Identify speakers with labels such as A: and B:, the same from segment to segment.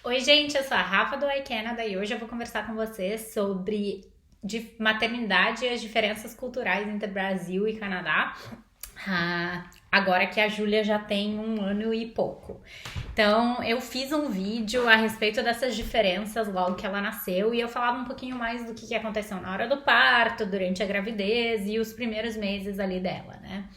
A: Oi, gente, eu sou a Rafa do iCanada e hoje eu vou conversar com vocês sobre maternidade e as diferenças culturais entre Brasil e Canadá. Agora que a Júlia já tem 1 ano e pouco. Então, eu fiz um vídeo a respeito dessas diferenças logo que ela nasceu e eu falava um pouquinho mais do que aconteceu na hora do parto, durante a gravidez e os primeiros meses ali dela, né?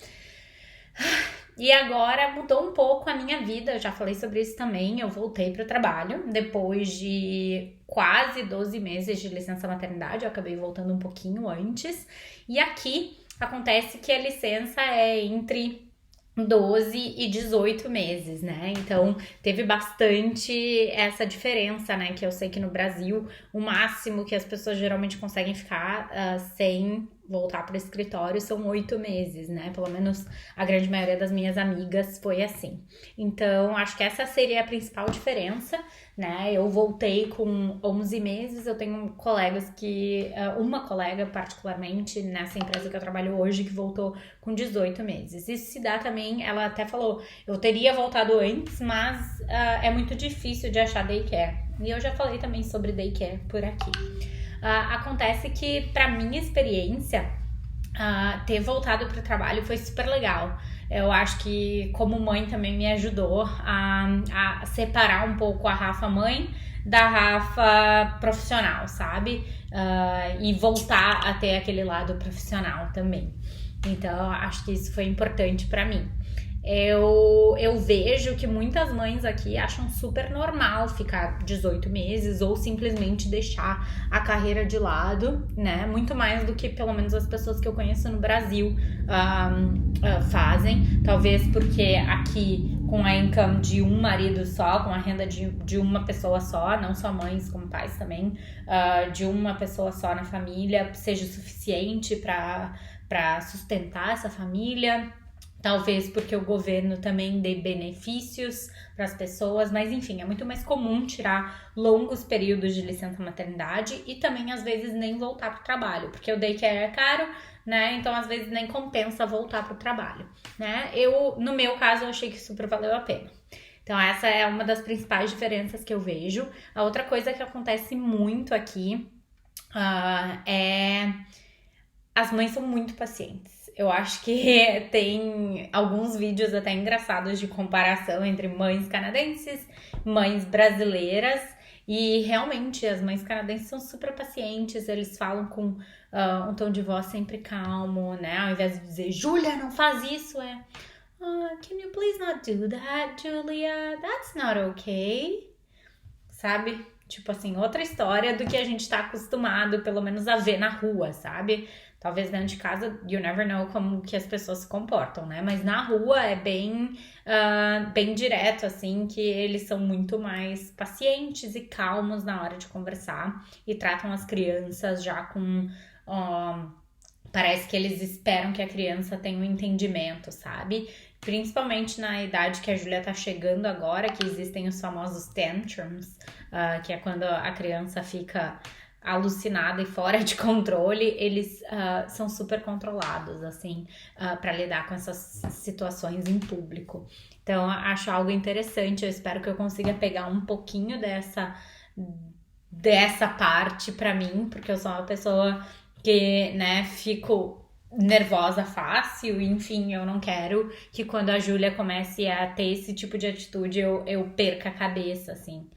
A: E agora mudou um pouco a minha vida, eu já falei sobre isso também. Eu voltei para o trabalho depois de quase 12 meses de licença maternidade, eu acabei voltando um pouquinho antes. E aqui acontece que a licença é entre 12 e 18 meses, né? Então teve bastante essa diferença, né? Que eu sei que no Brasil o máximo que as pessoas geralmente conseguem ficar sem voltar para o escritório são 8 meses, né? Pelo menos a grande maioria das minhas amigas foi assim. Então acho que essa seria a principal diferença, né? Eu voltei com 11 meses, eu tenho colegas que, uma colega particularmente nessa empresa que eu trabalho hoje, que voltou com 18 meses. Isso se dá também, ela até falou, eu teria voltado antes, mas é muito difícil de achar daycare. E eu já falei também sobre daycare por aqui. Acontece que, pra minha experiência, ter voltado pro trabalho foi super legal. Eu acho que, como mãe, também me ajudou a separar um pouco a Rafa mãe da Rafa profissional, sabe? E voltar a ter aquele lado profissional também. Então, acho que isso foi importante pra mim. Eu vejo que muitas mães aqui acham super normal ficar 18 meses ou simplesmente deixar a carreira de lado, né? Muito mais do que pelo menos as pessoas que eu conheço no Brasil fazem. Talvez porque aqui, com a income de um marido só, com a renda de uma pessoa só, não só mães como pais também, de uma pessoa só na família, seja suficiente para sustentar essa família. Talvez porque o governo também dê benefícios para as pessoas, mas enfim, é muito mais comum tirar longos períodos de licença maternidade e também às vezes nem voltar para o trabalho, porque o daycare é caro, né? Então às vezes nem compensa voltar para o trabalho, né? No meu caso, eu achei que super valeu a pena. Então essa é uma das principais diferenças que eu vejo. A outra coisa que acontece muito aqui é as mães são muito pacientes. Eu acho que tem alguns vídeos até engraçados de comparação entre mães canadenses, mães brasileiras. E realmente as mães canadenses são super pacientes, eles falam com um tom de voz sempre calmo, né? Ao invés de dizer, Julia, não faz isso, can you please not do that, Julia? That's not okay. Sabe? Tipo assim, outra história do que a gente tá acostumado, pelo menos, a ver na rua, sabe? Talvez dentro de casa, you never know como que as pessoas se comportam, né? Mas na rua é bem direto, assim, que eles são muito mais pacientes e calmos na hora de conversar e tratam as crianças já com. Parece que eles esperam que a criança tenha um entendimento, sabe? Principalmente na idade que a Júlia tá chegando agora, que existem os famosos tantrums, que é quando a criança fica alucinada e fora de controle, eles são super controlados, assim, para lidar com essas situações em público. Então, acho algo interessante, eu espero que eu consiga pegar um pouquinho dessa parte pra mim, porque eu sou uma pessoa que, né, fico nervosa fácil, enfim, eu não quero que quando a Júlia comece a ter esse tipo de atitude eu perca a cabeça, assim.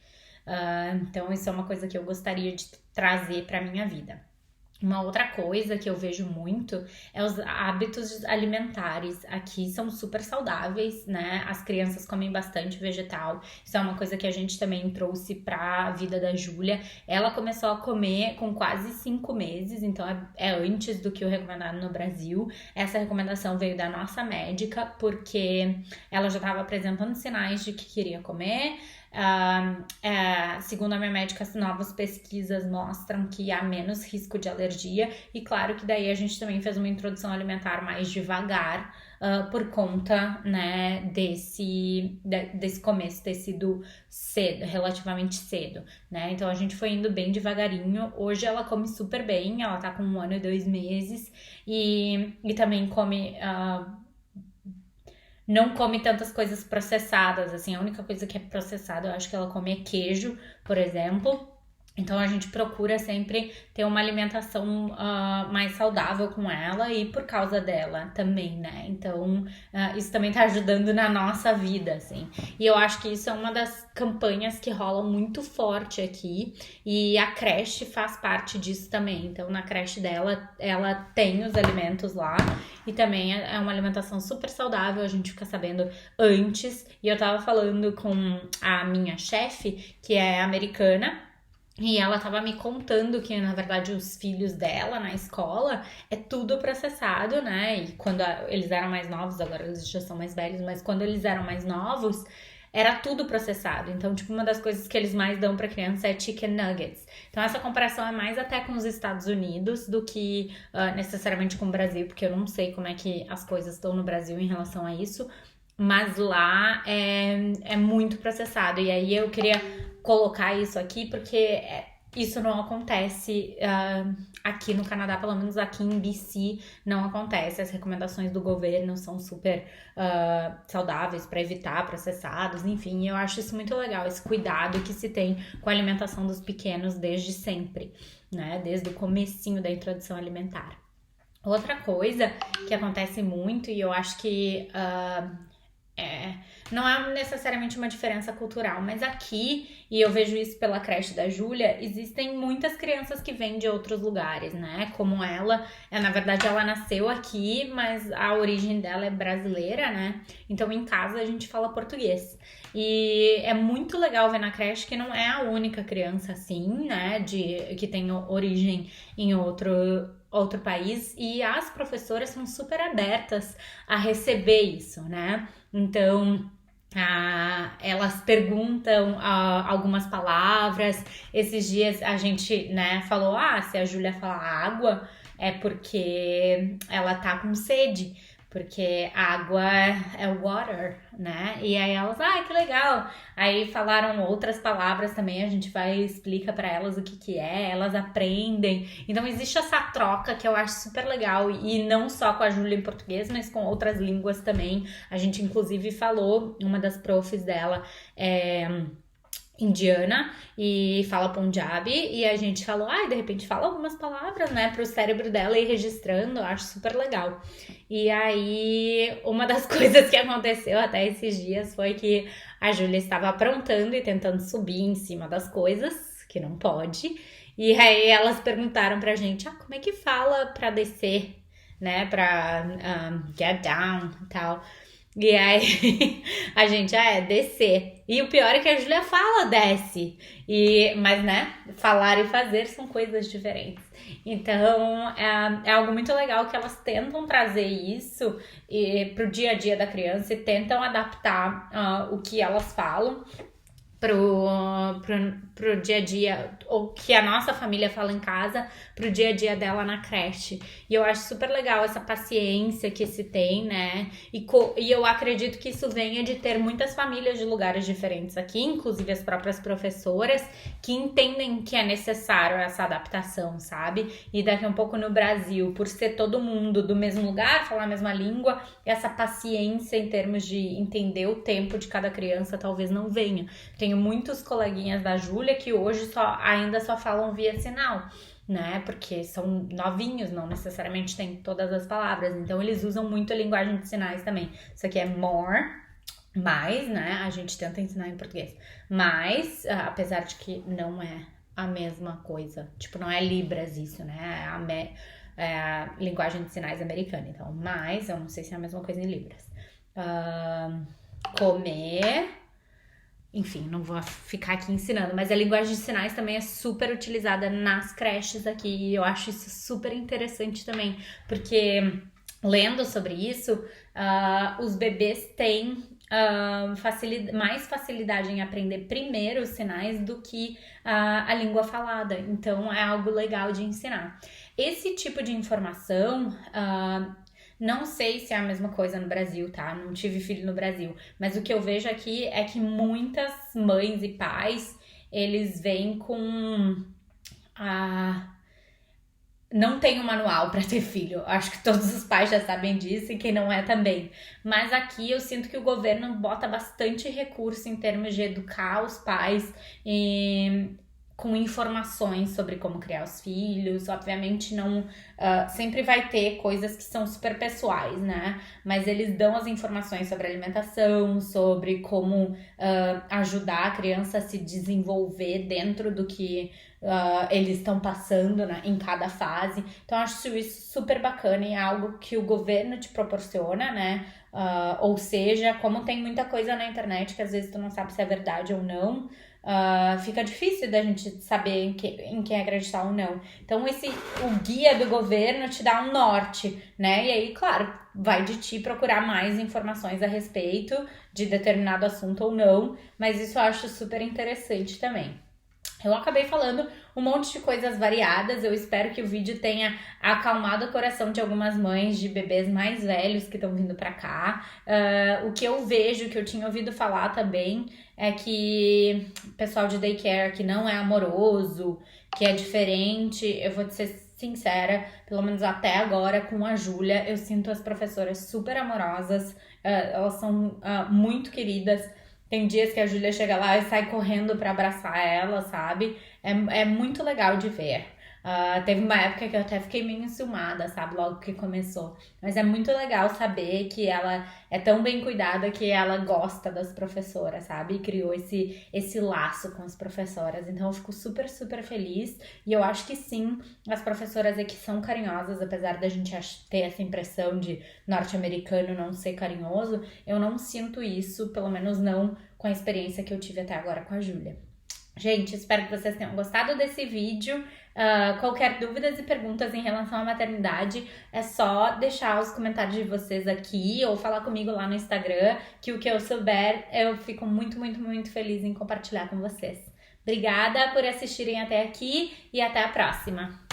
A: Então isso é uma coisa que eu gostaria de trazer pra minha vida. Uma outra coisa que eu vejo muito é os hábitos alimentares. Aqui são super saudáveis, né? As crianças comem bastante vegetal. Isso é uma coisa que a gente também trouxe pra vida da Júlia. Ela começou a comer com quase 5 meses, então é antes do que o recomendado no Brasil. Essa recomendação veio da nossa médica, porque ela já estava apresentando sinais de que queria comer. Segundo a minha médica, as novas pesquisas mostram que há menos risco de alergia, e claro que daí a gente também fez uma introdução alimentar mais devagar, por conta, né, desse começo ter sido cedo, relativamente cedo, né? Então a gente foi indo bem devagarinho. Hoje ela come super bem, ela tá com 1 ano e 2 meses e também come não come tantas coisas processadas, assim, a única coisa que é processada, eu acho que ela come é queijo, por exemplo. Então a gente procura sempre ter uma alimentação mais saudável com ela e por causa dela também, né? Então isso também tá ajudando na nossa vida, assim. E eu acho que isso é uma das campanhas que rolam muito forte aqui e a creche faz parte disso também. Então na creche dela, ela tem os alimentos lá e também é uma alimentação super saudável, a gente fica sabendo antes. E eu tava falando com a minha chefe, que é americana, e ela tava me contando que, na verdade, os filhos dela na escola é tudo processado, né? E quando eles eram mais novos, agora eles já são mais velhos, mas quando eles eram mais novos, era tudo processado. Então, tipo, uma das coisas que eles mais dão pra criança é chicken nuggets. Então, essa comparação é mais até com os Estados Unidos do que necessariamente com o Brasil, porque eu não sei como é que as coisas estão no Brasil em relação a isso. Mas lá é muito processado. E aí eu queria colocar isso aqui porque isso não acontece aqui no Canadá, pelo menos aqui em BC não acontece. As recomendações do governo são super saudáveis para evitar processados, enfim, eu acho isso muito legal, esse cuidado que se tem com a alimentação dos pequenos desde sempre, né? Desde o comecinho da introdução alimentar. Outra coisa que acontece muito, e eu acho que não é necessariamente uma diferença cultural, mas aqui, e eu vejo isso pela creche da Júlia, existem muitas crianças que vêm de outros lugares, né? Como ela, na verdade ela nasceu aqui, mas a origem dela é brasileira, né? Então em casa a gente fala português. E é muito legal ver na creche que não é a única criança assim, né? Que tem origem em outro país, e as professoras são super abertas a receber isso, né? Então, elas perguntam algumas palavras. Esses dias a gente, né, falou, se a Júlia falar água é porque ela tá com sede, porque água é water, né? E aí elas, que legal. Aí falaram outras palavras também, a gente vai e explica pra elas o que é, elas aprendem. Então existe essa troca que eu acho super legal, e não só com a Júlia em português, mas com outras línguas também. A gente inclusive falou, uma das profs dela indiana e fala Punjabi, e a gente falou, de repente fala algumas palavras, né, pro cérebro dela ir registrando, eu acho super legal. E aí, uma das coisas que aconteceu até esses dias foi que a Júlia estava aprontando e tentando subir em cima das coisas, que não pode, e aí elas perguntaram pra gente, como é que fala pra descer, né, pra get down e tal. E aí a gente, descer. E o pior é que a Júlia fala desce. Mas, né, falar e fazer são coisas diferentes. Então, é algo muito legal que elas tentam trazer isso pro dia a dia da criança e tentam adaptar o que elas falam pro dia a dia, ou que a nossa família fala em casa, pro dia a dia dela na creche. E eu acho super legal essa paciência que se tem, né? E eu acredito que isso venha de ter muitas famílias de lugares diferentes aqui, inclusive as próprias professoras, que entendem que é necessário essa adaptação, sabe? E daqui a um pouco no Brasil, por ser todo mundo do mesmo lugar, falar a mesma língua, essa paciência em termos de entender o tempo de cada criança talvez não venha. Tenho muitos coleguinhas da Júlia que hoje ainda só falam via sinal, né? Porque são novinhos, não necessariamente têm todas as palavras. Então, eles usam muito a linguagem de sinais também. Isso aqui é more, mais, né? A gente tenta ensinar em português. Mas, apesar de que não é a mesma coisa. Tipo, não é Libras isso, né? É a linguagem de sinais americana. Então, mais, eu não sei se é a mesma coisa em Libras. Comer... Enfim, não vou ficar aqui ensinando, mas a linguagem de sinais também é super utilizada nas creches aqui, e eu acho isso super interessante também, porque lendo sobre isso, os bebês têm mais facilidade em aprender primeiro os sinais do que a língua falada, então é algo legal de ensinar. Esse tipo de informação... não sei se é a mesma coisa no Brasil, tá? Não tive filho no Brasil. Mas o que eu vejo aqui é que muitas mães e pais, eles vêm com não tem um manual para ter filho. Acho que todos os pais já sabem disso e quem não é também. Mas aqui eu sinto que o governo bota bastante recurso em termos de educar os pais com informações sobre como criar os filhos. Obviamente não sempre vai ter coisas que são super pessoais, né? Mas eles dão as informações sobre alimentação, sobre como ajudar a criança a se desenvolver dentro do que eles estão passando, né, em cada fase. Então, eu acho isso super bacana e é algo que o governo te proporciona, né? Ou seja, como tem muita coisa na internet que às vezes tu não sabe se é verdade ou não, fica difícil da gente saber em quem acreditar ou não. Então, o guia do governo te dá um norte, né? E aí, claro, vai de ti procurar mais informações a respeito de determinado assunto ou não, mas isso eu acho super interessante também. Eu acabei falando um monte de coisas variadas. Eu espero que o vídeo tenha acalmado o coração de algumas mães de bebês mais velhos que estão vindo pra cá. O que eu vejo, que eu tinha ouvido falar também, é que o pessoal de daycare que não é amoroso, que é diferente. Eu vou te ser sincera, pelo menos até agora com a Júlia, eu sinto as professoras super amorosas. Elas são muito queridas. Tem dias que a Júlia chega lá e sai correndo pra abraçar ela, sabe? É muito legal de ver. Teve uma época que eu até fiquei meio enciumada, sabe? Logo que começou. Mas é muito legal saber que ela é tão bem cuidada que ela gosta das professoras, sabe? E criou esse laço com as professoras. Então eu fico super, super feliz. E eu acho que sim, as professoras aqui são carinhosas, apesar da gente ter essa impressão de norte-americano não ser carinhoso. Eu não sinto isso, pelo menos não com a experiência que eu tive até agora com a Júlia. Gente, espero que vocês tenham gostado desse vídeo. Qualquer dúvidas e perguntas em relação à maternidade, é só deixar os comentários de vocês aqui ou falar comigo lá no Instagram, que o que eu souber, eu fico muito, muito, muito feliz em compartilhar com vocês. Obrigada por assistirem até aqui e até a próxima!